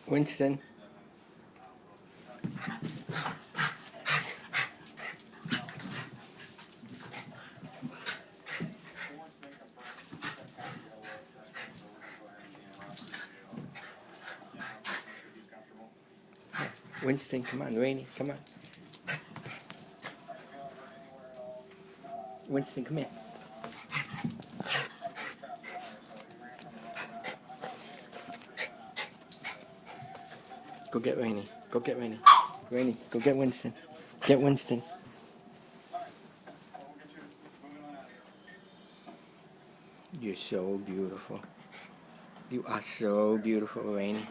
Winston. Winston, come on. Rainy, come on. Winston, come here. Go get Rainy. Go get Rainy. Rainy, go get Winston. Get Winston. You're so beautiful. You are so beautiful, Rainy.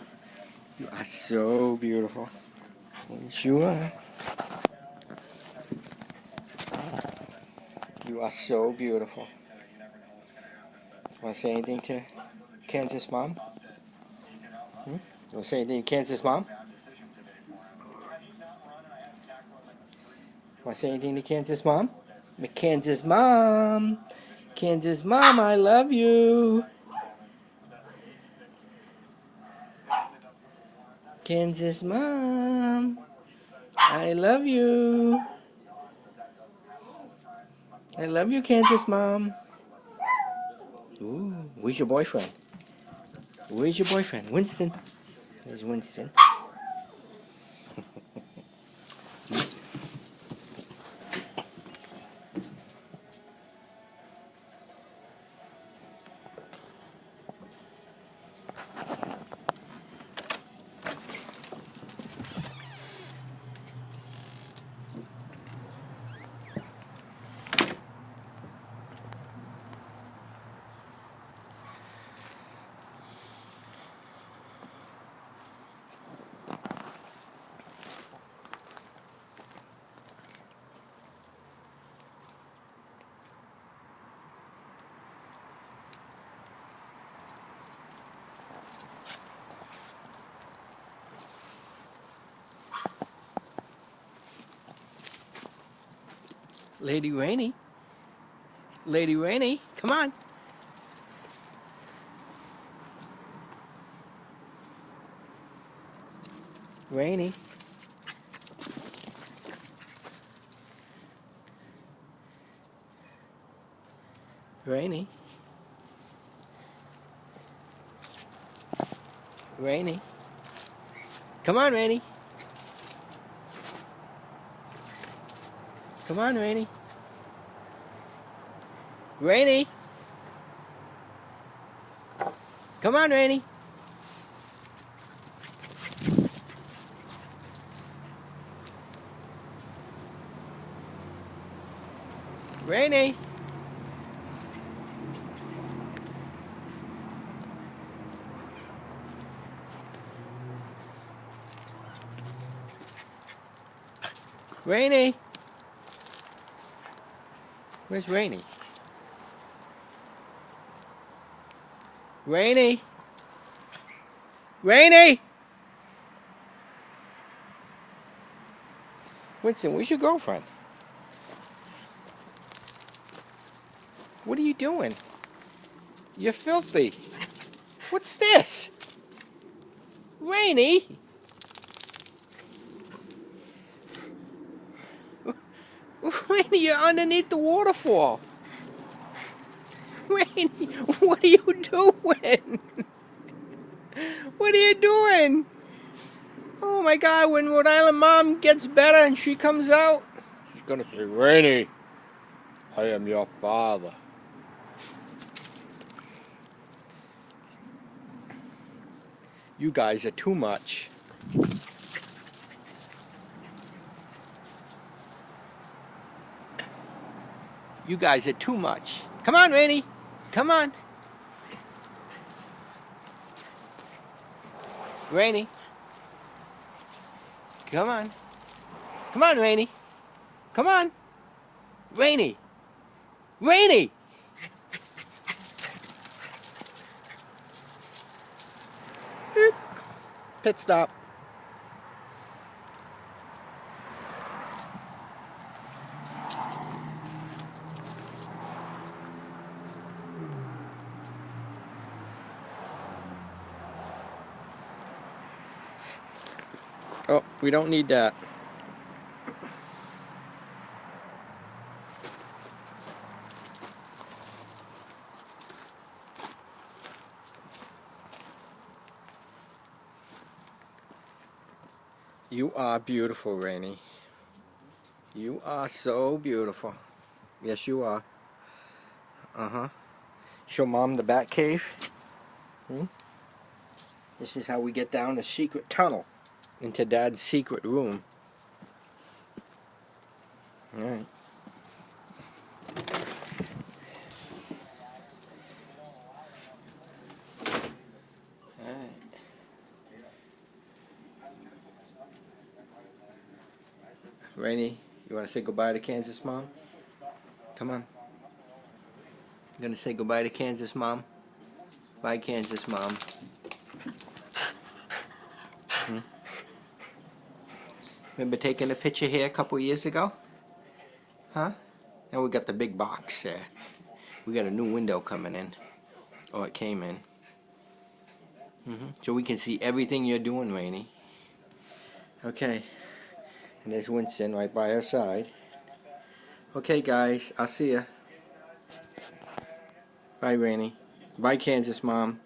You are so beautiful. Yes, you are. You are so beautiful. Want to say anything to Kansas mom? Want to say anything to Kansas mom? Want to say anything to Kansas mom? Kansas mom! Kansas mom, I love you! Kansas mom, I love you! I love you, Kansas mom! Ooh, where's your boyfriend? Where's your boyfriend? Winston. There's Winston. Lady Rainy. Lady Rainy, come on. Rainy. Rainy. Rainy. Come on, Rainy. Come on, Rainy. Rainy. Come on, Rainy. Rainy. Rainy. Where's Rainy? Rainy. Rainy. Winston, where's your girlfriend? What are you doing? You're filthy. What's this? Rainy? Rainy, you're underneath the waterfall. Rainy, what are you doing? What are you doing? Oh my God, when Rhode Island mom gets better and she comes out, she's gonna say, Rainy, I am your father. You guys are too much. You guys are too much. Come on, Rainy. Come on. Rainy. Come on. Come on, Rainy. Come on. Rainy. Rainy. Pit stop. We don't need that. You are beautiful, Rainy. You are so beautiful. Yes, you are. Uh-huh. Show Mom the bat cave. This is how we get down the secret tunnel into Dad's secret room. Alright. Alright. Rainy, you want to say goodbye to Kansas, Mom? Come on. You gonna say goodbye to Kansas, Mom? Bye, Kansas, Mom. Remember taking a picture here a couple years ago? Huh? Now we got the big box there. We got a new window coming in. Oh, it came in. So we can see everything you're doing, Rainy. Okay. And there's Winston right by our side. Okay, guys. I'll see ya. Bye, Rainy. Bye, Kansas, Mom.